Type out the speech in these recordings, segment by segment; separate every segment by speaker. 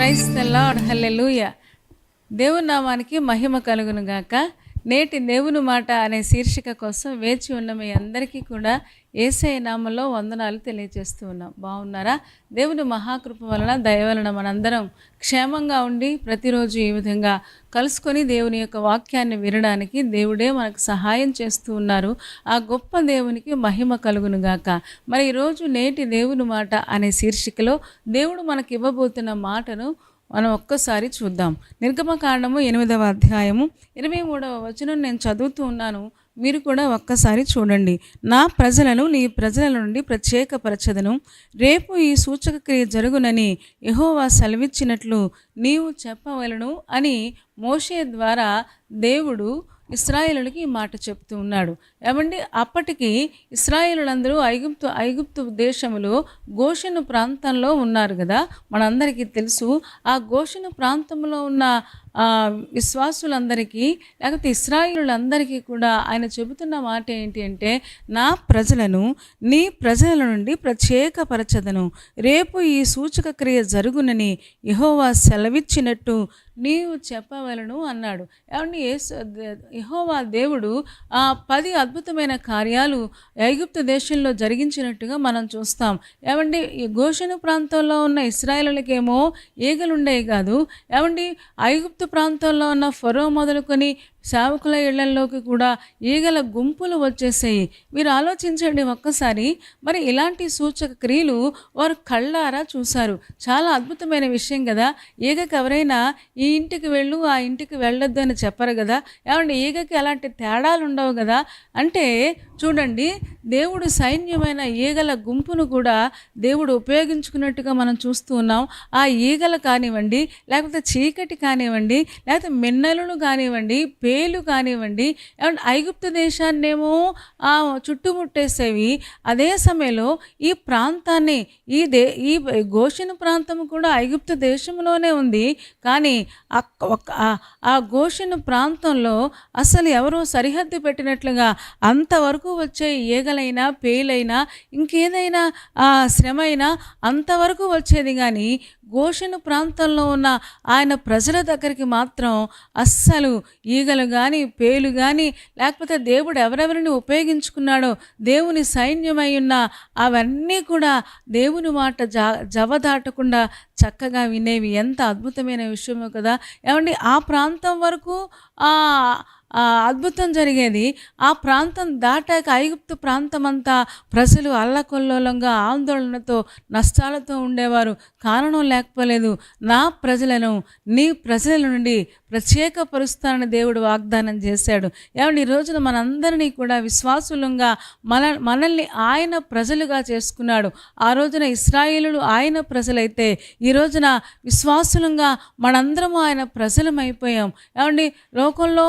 Speaker 1: Praise the lord, హల్లెలూయా. దేవుని నామానికి మహిమ కలుగును గాక. నేటి దేవుని మాట అనే శీర్షిక కోసం వేచి ఉన్న మీ అందరికీ కూడా యేసయ్య నామములో వందనాలు తెలియజేస్తూ ఉన్నాం. బాగున్నారా? దేవుని మహాకృప వలన దయ వలన మనందరం క్షేమంగా ఉండి ప్రతిరోజు ఈ విధంగా కలుసుకొని దేవుని యొక్క వాక్యాన్ని వినడానికి దేవుడే మనకు సహాయం చేస్తూ ఉన్నారు. ఆ గొప్ప దేవునికి మహిమ కలుగును గాక. మరి ఈరోజు నేటి దేవుని మాట అనే శీర్షికలో దేవుడు మనకి ఇవ్వబోతున్న మాటను మనం ఒక్కసారి చూద్దాం. నిర్గమకాండము 8వ అధ్యాయము 23వ వచనం నేను చదువుతూ ఉన్నాను. మీరు కూడా ఒక్కసారి చూడండి. నా ప్రజలను నీ ప్రజల నుండి ప్రత్యేకపరచదను, రేపు ఈ సూచక క్రియ జరుగునని యెహోవా సెలవిచ్చినట్లు నీవు చెప్పవలను అని మోషే ద్వారా దేవుడు ఇశ్రాయేలునికి ఈ మాట చెప్తూ ఉన్నాడు. ఏమండి, అప్పటికి ఇశ్రాయేలులందరూ ఐగుప్తు దేశంలో గోషెను ప్రాంతంలో ఉన్నారు కదా, మనందరికీ తెలుసు. ఆ గోషెను ప్రాంతంలో ఉన్న విశ్వాసులందరికీ లేకపోతే ఇశ్రాయేలులందరికీ కూడా ఆయన చెబుతున్న మాట ఏంటి అంటే, నా ప్రజలను నీ ప్రజల నుండి ప్రత్యేకపరచదను, రేపు ఈ సూచక క్రియ జరుగునని యెహోవా సెలవిచ్చినట్టు నీవు చెప్పవలను అన్నాడు. ఏమండి, యెహోవా దేవుడు 10 అద్భుతమైన కార్యాలు ఐగుప్తు దేశంలో జరిగించినట్టుగా మనం చూస్తాం. ఏమండి, ఈ గోషెను ప్రాంతంలో ఉన్న ఇశ్రాయేలులకేమో ఈగలుండేవి కాదు. ఏమండి, ఐగుప్తు ప్రాంతంలో ఉన్న ఫరో మొదలుకొని సేవకుల ఇళ్లలోకి కూడా ఈగల గుంపులు వచ్చేసాయి. మీరు ఆలోచించండి ఒక్కసారి. మరి ఇలాంటి సూచక క్రియలు వారు కళ్ళారా చూశారు. చాలా అద్భుతమైన విషయం కదా. ఈగకి ఎవరైనా ఈ ఇంటికి వెళ్ళు ఆ ఇంటికి వెళ్ళొద్దు అని చెప్పరు కదా. ఏమంటే ఈగకి అలాంటి తేడాలు ఉండవు కదా. అంటే చూడండి, దేవుడు సైన్యమైన ఈగల గుంపును కూడా దేవుడు ఉపయోగించుకున్నట్టుగా మనం చూస్తూ ఉన్నాం. ఆ ఈగలు కానివ్వండి, లేకపోతే చీకటి కానివ్వండి, లేకపోతే మిన్నలును కానివ్వండి, పేలు కానివ్వండి, ఏమంటే ఐగుప్తు దేశాన్నేమో చుట్టుముట్టేసేవి. అదే సమయంలో ఈ ప్రాంతాన్ని ఈ గోషెను ప్రాంతం కూడా ఐగుప్తు దేశంలోనే ఉంది. కానీ ఆ గోషెను ప్రాంతంలో అసలు ఎవరో సరిహద్దు పెట్టినట్లుగా అంతవరకు వచ్చే ఈగలైనా పేలైనా ఇంకేదైనా శ్రమ అయినా అంతవరకు వచ్చేది. కానీ గోషెను ప్రాంతంలో ఉన్న ఆయన ప్రజల దగ్గరికి మాత్రం అస్సలు ఈగలు కానీ పేలు కానీ లేకపోతే దేవుడు ఎవరెవరిని ఉపయోగించుకున్నాడో దేవుని సైన్యమై ఉన్న అవన్నీ కూడా దేవుని మాట జవదాటకుండా చక్కగా వినేవి. ఎంత అద్భుతమైన విషయమో కదా. ఏమండి, ఆ ప్రాంతం వరకు అద్భుతం జరిగేది. ఆ ప్రాంతం దాటాక ఐగుప్తు ప్రాంతం అంతా ప్రజలు అల్లకొల్లోలంగా ఆందోళనతో నష్టాలతో ఉండేవారు. కారణం లేకపోలేదు. నా ప్రజలను నీ ప్రజల నుండి ప్రత్యేకపరుస్తానని దేవుడు వాగ్దానం చేశాడు. ఏమంటే ఈ రోజున మనందరినీ కూడా విశ్వాసులంగా మనల్ని ఆయన ప్రజలుగా చేసుకున్నాడు. ఆ రోజున ఇశ్రాయేలులు ఆయన ప్రజలైతే ఈ రోజున విశ్వాసులంగా మనందరము ఆయన ప్రజలమైపోయాం. ఏమండి, లోకంలో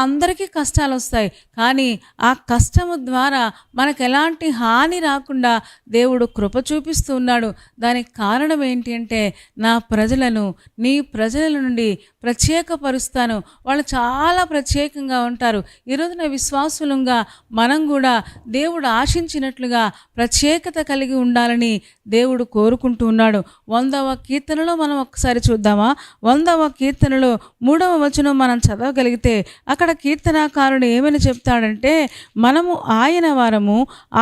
Speaker 1: అందరికీ కష్టాలు వస్తాయి. కానీ ఆ కష్టము ద్వారా మనకు ఎలాంటి హాని రాకుండా దేవుడు కృప చూపిస్తూ ఉన్నాడు. దానికి కారణం ఏంటి అంటే, నా ప్రజలను నీ ప్రజల నుండి ప్రత్యేకపరుస్తాను. వాళ్ళు చాలా ప్రత్యేకంగా ఉంటారు. ఈ రోజున విశ్వాసులంగా మనం కూడా దేవుడు ఆశించినట్లుగా ప్రత్యేకత కలిగి ఉండాలని దేవుడు కోరుకుంటూ ఉన్నాడు. 100వ కీర్తనలో మనం ఒకసారి చూద్దామా. 100వ కీర్తనలో 3వ వచనం మనం చదవగలిగితే అక్కడ కీర్తనాకారుడు ఏమని చెప్తాడంటే, మనము ఆయన వారము,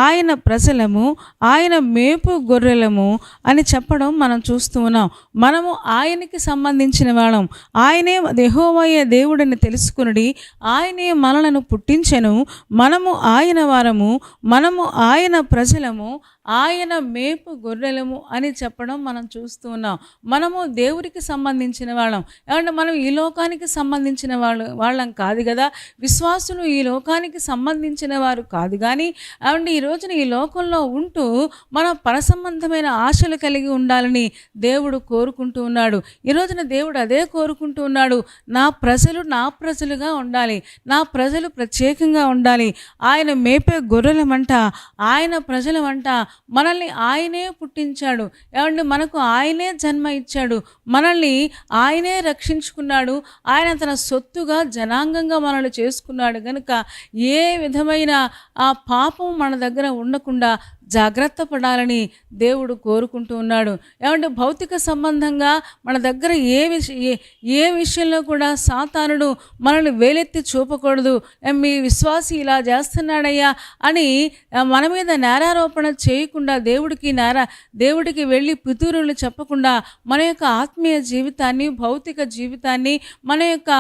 Speaker 1: ఆయన ప్రజలము, ఆయన మేపు గొర్రెలము అని చెప్పడం మనం చూస్తూ ఉన్నాం. మనము ఆయనకి సంబంధించిన వాళ్ళం. ఆయనే యెహోవాయే దేవుడని తెలుసుకుని ఆయనే మనలను పుట్టించెను. మనము ఆయన వారము, మనము ఆయన ప్రజలము, ఆయన మేపు గొర్రెలము అని చెప్పడం మనం చూస్తూ ఉన్నాం. మనము దేవుడికి సంబంధించిన వాళ్ళం. ఏమంటే మనం ఈ లోకానికి సంబంధించిన వాళ్ళం కాదు కదా. విశ్వాసులు ఈ లోకానికి సంబంధించిన వారు కాదు. కానీ ఏమంటే ఈ రోజున ఈ లోకంలో ఉంటూ మన పరసంబంధమైన ఆశలు కలిగి ఉండాలని దేవుడు కోరుకుంటూ ఉన్నాడు. ఈ రోజున దేవుడు అదే కోరుకుంటూ ఉన్నాడు. నా ప్రజలుగా ఉండాలి, నా ప్రజలు ప్రత్యేకంగా ఉండాలి. ఆయన మేపే గొర్రెలమంట, ఆయన ప్రజలమంట. మనల్ని ఆయనే పుట్టించాడు. ఏమంటే మనకు ఆయనే జన్మ ఇచ్చాడు. మనల్ని ఆయనే రక్షించుకున్నాడు. ఆయన తన సొత్తుగా జనాంగంగా స్వాధీనంగా మనల్ని చేసుకున్నాడు గనుక ఏ విధమైన ఆ పాపం మన దగ్గర ఉండకుండా జాగ్రత్త పడాలని దేవుడు కోరుకుంటూ ఉన్నాడు. ఏమంటే భౌతిక సంబంధంగా మన దగ్గర ఏ విషయంలో కూడా సాతానుడు మనల్ని వేలెత్తి చూపకూడదు. మీ విశ్వాసి ఇలా చేస్తున్నాడయ్యా అని మన మీద నేరారోపణ చేయకుండా, దేవుడికి వెళ్ళి పితూరులు చెప్పకుండా మన యొక్క ఆత్మీయ జీవితాన్ని, భౌతిక జీవితాన్ని, మన యొక్క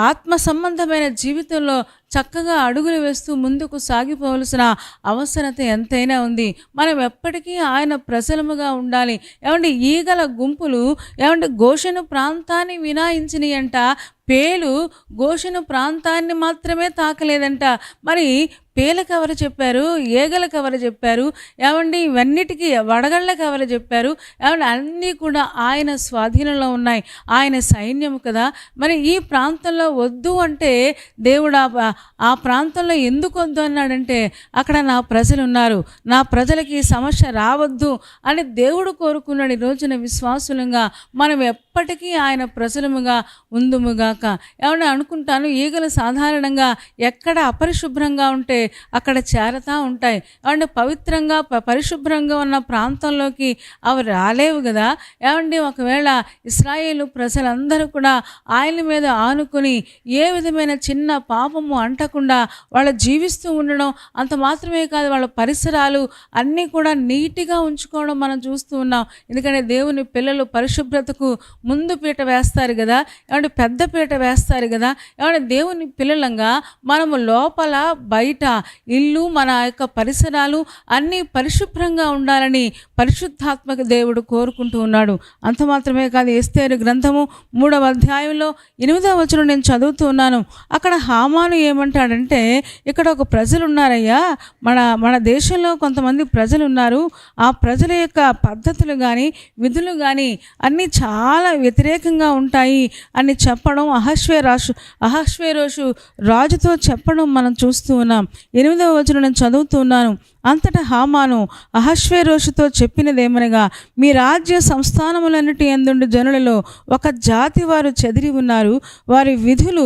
Speaker 1: ఆత్మ సంబంధమైన జీవితంలో చక్కగా అడుగులు వేస్తూ ముందుకు సాగిపోవలసిన అవసరత ఎంతైనా ఉంది. మనం ఎప్పటికీ ఆయన ప్రజలముగా ఉండాలి. ఏమంటే ఈగల గుంపులు గోషెను ప్రాంతాన్ని వినాయించినాయంట, పేలు గోషెను ప్రాంతాన్ని మాత్రమే తాకలేదంట. మరి పేలకు ఎవరు చెప్పారు? ఏగలకు ఎవరు చెప్పారు? ఇవన్నిటికీ వడగళ్ళకి ఎవరు చెప్పారు? అన్నీ కూడా ఆయన స్వాధీనంలో ఉన్నాయి. ఆయన సైన్యం కదా. మరి ఈ ప్రాంతంలో వద్దు అంటే దేవుడు ఆ ప్రాంతంలో ఎందుకు వద్దు అన్నాడంటే, అక్కడ నా ప్రజలు ఉన్నారు, నా ప్రజలకి ఈ సమస్య రావద్దు అని దేవుడు కోరుకున్నాడు. ఈ రోజున విశ్వాసులంగా మనం ఎప్పటికీ ఆయన ప్రజలముగా ఉందుముగాక. అనుకుంటాను, ఈగలు సాధారణంగా ఎక్కడ అపరిశుభ్రంగా ఉంటే అక్కడ చేరతా ఉంటాయి. పవిత్రంగా పరిశుభ్రంగా ఉన్న ప్రాంతంలోకి అవి రాలేవు కదా. ఒకవేళ ఇశ్రాయేలు ప్రజలందరూ కూడా ఆయన మీద ఆనుకొని ఏ విధమైన చిన్న పాపము అంటకుండా వాళ్ళు జీవిస్తూ ఉండడం, అంత మాత్రమే కాదు వాళ్ళ పరిసరాలు అన్నీ కూడా నీట్గా ఉంచుకోవడం మనం చూస్తూ ఉన్నాం. ఎందుకంటే దేవుని పిల్లలు పరిశుభ్రతకు ముందు పీట వేస్తారు కదా, పెద్ద పీట వేస్తారు కదా. దేవుని పిల్లలంగా మనము లోపల బయట ఇల్లు, మన యొక్క పరిసరాలు అన్నీ పరిశుభ్రంగా ఉండాలని పరిశుద్ధాత్మక దేవుడు కోరుకుంటూ ఉన్నాడు. అంత మాత్రమే కాదు, ఎస్తేరు గ్రంథము 3వ అధ్యాయంలో 8వ వచనం నేను చదువుతూ ఉన్నాను. అక్కడ హామాను ఏమంటాడంటే, ఇక్కడ ఒక ప్రజలు ఉన్నారయ్యా, మన దేశంలో కొంతమంది ప్రజలు ఉన్నారు, ఆ ప్రజల యొక్క పద్ధతులు కానీ విధులు కానీ అన్నీ చాలా వ్యతిరేకంగా ఉంటాయి అని చెప్పడం, అహశ్వేరోషు రాజుతో చెప్పడం మనం చూస్తూ ఉన్నాం. 8వ వచనం నేను చదువుతూ ఉన్నాను. అంతటా హామాను అహశ్వేరోషుతో చెప్పినదేమనగా, మీ రాజ్య సంస్థానములన్నిటి యందుండు జనులలో ఒక జాతి వారు చెదిరి ఉన్నారు, వారి విధులు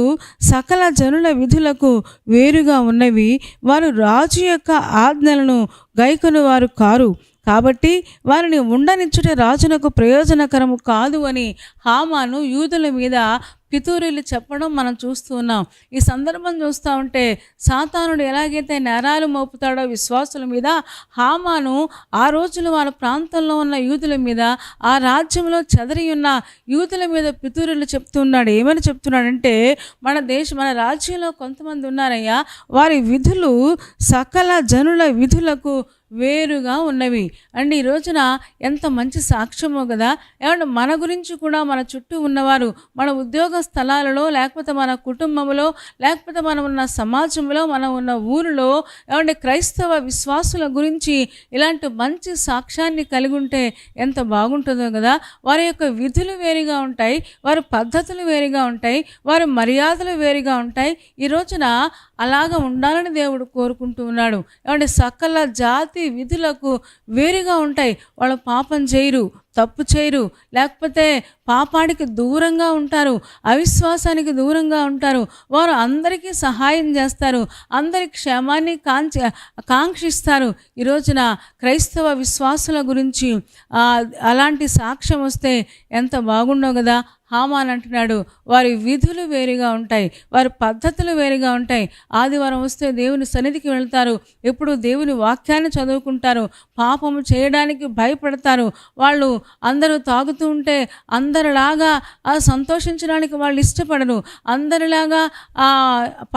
Speaker 1: సకల జనుల విధులకు వేరుగా ఉన్నవి, వారు రాజు యొక్క ఆజ్ఞలను గైకొను వారు కారు, కాబట్టి వారిని ఉండనిచ్చుట రాజునకు ప్రయోజనకరము కాదు అని హామాను యూదుల మీద పితూరీలు చెప్పడం మనం చూస్తూ ఉన్నాం. ఈ సందర్భం చూస్తూ ఉంటే సాతానుడు ఎలాగైతే నేరాలు మోపుతాడో విశ్వాసుల మీద, హామాను ఆ రోజులు వాళ్ళ ప్రాంతంలో ఉన్న యూదుల మీద, ఆ రాజ్యంలో చెదరి ఉన్న యూదుల మీద పితూరీలు చెప్తున్నాడు. ఏమని చెప్తున్నాడంటే, మన రాజ్యంలో కొంతమంది ఉన్నారయ్యా, వారి విధులు సకల జనుల విధులకు వేరుగా ఉన్నవి. ఈ రోజున ఎంత మంచి సాక్ష్యమో కదా. మన గురించి కూడా మన చుట్టూ ఉన్నవారు, మన ఉద్యోగ స్థలాలలో, లేకపోతే మన కుటుంబంలో, లేకపోతే మనం ఉన్న సమాజంలో, మనం ఉన్న ఊరిలో క్రైస్తవ విశ్వాసుల గురించి ఇలాంటి మంచి సాక్ష్యాన్ని కలిగి ఉంటే ఎంత బాగుంటుందో కదా. వారి యొక్క విధులు వేరుగా ఉంటాయి, వారి పద్ధతులు వేరుగా ఉంటాయి, వారి మర్యాదలు వేరుగా ఉంటాయి. ఈ రోజున అలాగ ఉండాలని దేవుడు కోరుకుంటూ ఉన్నాడు. సకల జాతి విధులకు వేరుగా ఉంటాయి. వాళ్ళు పాపం చేయరు, తప్పు చేయరు, లేకపోతే పాపానికి దూరంగా ఉంటారు, అవిశ్వాసానికి దూరంగా ఉంటారు. వారు అందరికీ సహాయం చేస్తారు, అందరి క్షేమాన్ని కాంక్షిస్తారు. ఈ రోజున క్రైస్తవ విశ్వాసుల గురించి అలాంటి సాక్ష్యం వస్తే ఎంత బాగుండో కదా. హామాన్ అంటున్నాడు, వారి విధులు వేరుగా ఉంటాయి, వారి పద్ధతులు వేరుగా ఉంటాయి. ఆదివారం వస్తే దేవుని సన్నిధికి వెళ్తారు, ఎప్పుడు దేవుని వాక్యాన్ని చదువుకుంటారు, పాపము చేయడానికి భయపడతారు. వాళ్ళు అందరూ తాగుతూ ఉంటే అందరిలాగా సంతోషించడానికి వాళ్ళు ఇష్టపడరు, అందరిలాగా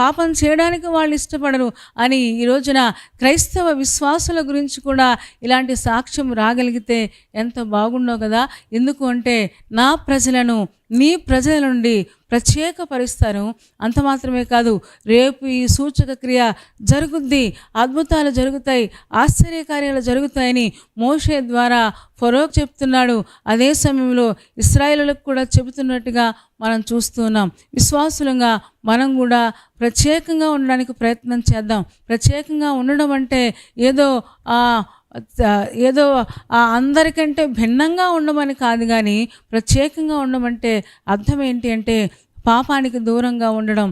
Speaker 1: పాపం చేయడానికి వాళ్ళు ఇష్టపడరు అని ఈ రోజున క్రైస్తవ విశ్వాసుల గురించి కూడా ఇలాంటి సాక్ష్యం రాగలిగితే ఎంత బాగుండో కదా. ఎందుకు అంటే, నా ప్రజలను నీ ప్రజల నుండి ప్రత్యేకపరుస్తాను. అంత మాత్రమే కాదు, రేపు ఈ సూచక క్రియ జరుగుద్ది, అద్భుతాలు జరుగుతాయి, ఆశ్చర్యకార్యాలు జరుగుతాయని మోషే ద్వారా ఫరోకు చెప్తున్నాడు. అదే సమయంలో ఇశ్రాయేలులకు కూడా చెబుతున్నట్టుగా మనం చూస్తున్నాం. విశ్వాసులంగా మనం కూడా ప్రత్యేకంగా ఉండడానికి ప్రయత్నం చేద్దాం. ప్రత్యేకంగా ఉండడం అంటే ఏదో అందరికంటే భిన్నంగా ఉండమని కాదు, కానీ ప్రత్యేకంగా ఉండమంటే అర్థం ఏంటి అంటే, పాపానికి దూరంగా ఉండడం,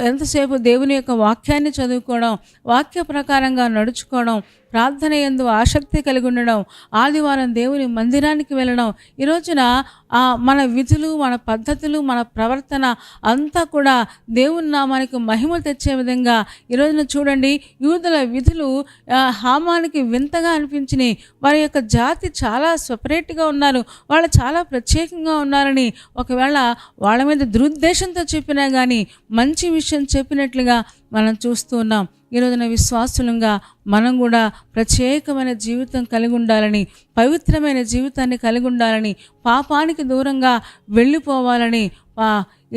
Speaker 1: ఎంతసేపు దేవుని యొక్క వాక్యాన్ని చదువుకోవడం, వాక్య ప్రకారంగా నడుచుకోవడం, ప్రార్థన యందు ఆసక్తి కలిగి ఉండడం, ఆదివారం దేవుని మందిరానికి వెళ్ళడం. ఈ రోజున మన విధులు, మన పద్ధతులు, మన ప్రవర్తన అంతా కూడా దేవుని నామానికి మహిమ తెచ్చే విధంగా ఈ రోజున చూడండి, యూదుల విధులు హామానికి వింతగా అనిపించినాయి. వారి యొక్క జాతి చాలా సపరేట్గా ఉన్నారు, వాళ్ళు చాలా ప్రత్యేకంగా ఉన్నారని ఒకవేళ వాళ్ళ మీద దురుద్దేశంతో చెప్పినా కానీ మంచి విషయం చెప్పినట్లుగా మనం చూస్తూ ఉన్నాం. ఈ రోజున విశ్వాసులంగా మనం కూడా ప్రత్యేకమైన జీవితం కలిగి ఉండాలని, పవిత్రమైన జీవితాన్ని కలిగి ఉండాలని, పాపానికి దూరంగా వెళ్ళిపోవాలని,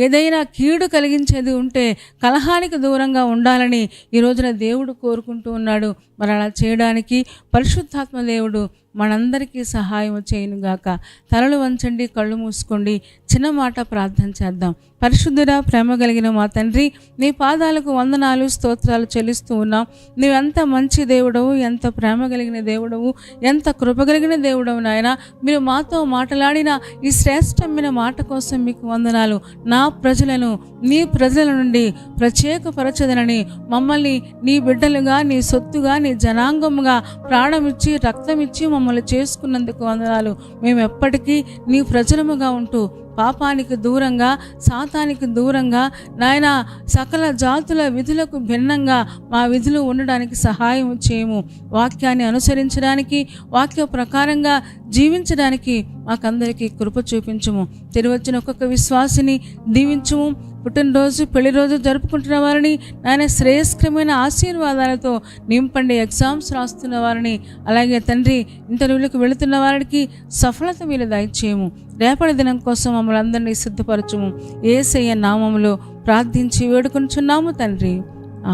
Speaker 1: ఏదైనా కీడు కలిగించేది ఉంటే కలహానికి దూరంగా ఉండాలని ఈ రోజున దేవుడు కోరుకుంటూ ఉన్నాడు. మరి అలా చేయడానికి పరిశుద్ధాత్మ దేవుడు మనందరికీ సహాయం చేయనుగాక. తలలు వంచండి, కళ్ళు మూసుకోండి, చిన్న మాట ప్రార్థన చేద్దాం. పరిశుద్ధుడా, ప్రేమ కలిగిన మా తండ్రి, నీ పాదాలకు వందనాలు, స్తోత్రాలు చెల్లిస్తూ ఉన్నాం. నువ్వెంత మంచి దేవుడవు, ఎంత ప్రేమ కలిగిన దేవుడవు, ఎంత కృప కలిగిన దేవుడవు నాయన. మీరు మాతో మాట్లాడిన ఈ శ్రేష్టమైన మాట కోసం మీకు వందనాలు. నా ప్రజలను నీ ప్రజల నుండి ప్రత్యేకపరచదనని, మమ్మల్ని నీ బిడ్డలుగా, నీ సొత్తుగా, నీ జనాంగముగా ప్రాణమిచ్చి రక్తమిచ్చి మమ్మల్ని చేసుకున్నందుకు వందనాలు. మేము ఎప్పటికీ నీ ప్రజలముగా ఉంటూ పాపానికి దూరంగా, సాతానికి దూరంగా నాయన, సకల జాతుల విధులకు భిన్నంగా మా విధులు ఉండడానికి సహాయం చేయము. వాక్యాన్ని అనుసరించడానికి, వాక్య ప్రకారంగా జీవించడానికి మాకందరికీ కృప చూపించము. తిరిగొచ్చిన ఒక్కొక్క విశ్వాసిని దీవించము. పుట్టినరోజు, పెళ్లిరోజు జరుపుకుంటున్న వారిని నాయన శ్రేయస్కరమైన ఆశీర్వాదాలతో నింపండి. ఎగ్జామ్స్ రాస్తున్న వారిని, అలాగే తండ్రి ఇంటర్వ్యూలకు వెళుతున్న వారికి సఫలత మీరు దయచేయము. రేపటి దినం కోసం మమ్మల్ని అందరినీ సిద్ధపరచుము. యేసయ్య నామములో ప్రార్థించి వేడుకొనుచున్నాము తండ్రి.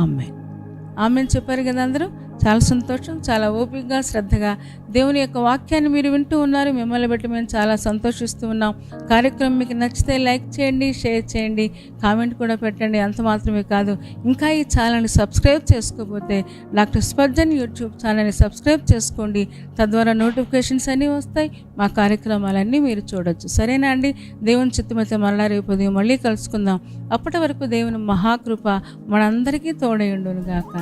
Speaker 1: ఆమేన్. ఆమేన్ చెప్పారు కదా అందరూ. చాలా సంతోషం. చాలా ఓపికగా, శ్రద్ధగా దేవుని యొక్క వాక్యాన్ని మీరు వింటూ ఉన్నారు. మిమ్మల్ని బట్టి మేము చాలా సంతోషిస్తూ ఉన్నాం. కార్యక్రమం మీకు నచ్చితే లైక్ చేయండి, షేర్ చేయండి, కామెంట్ కూడా పెట్టండి. అంత మాత్రమే కాదు, ఇంకా ఈ ఛానల్ని సబ్స్క్రైబ్ చేసుకోకపోతే డాక్టర్ స్పర్జన్ యూట్యూబ్ ఛానల్ని సబ్స్క్రైబ్ చేసుకోండి. తద్వారా నోటిఫికేషన్స్ అన్నీ వస్తాయి, మా కార్యక్రమాలన్నీ మీరు చూడొచ్చు. సరేనా అండి? దేవుని చిత్తమైతే మరలా రేపు ఉదయం మళ్ళీ కలుసుకుందాం. అప్పటి వరకు దేవుని మహాకృప మనందరికీ తోడై ఉండును గాక.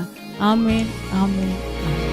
Speaker 1: ఆమేన్, ఆమేన్, ఆమేన్.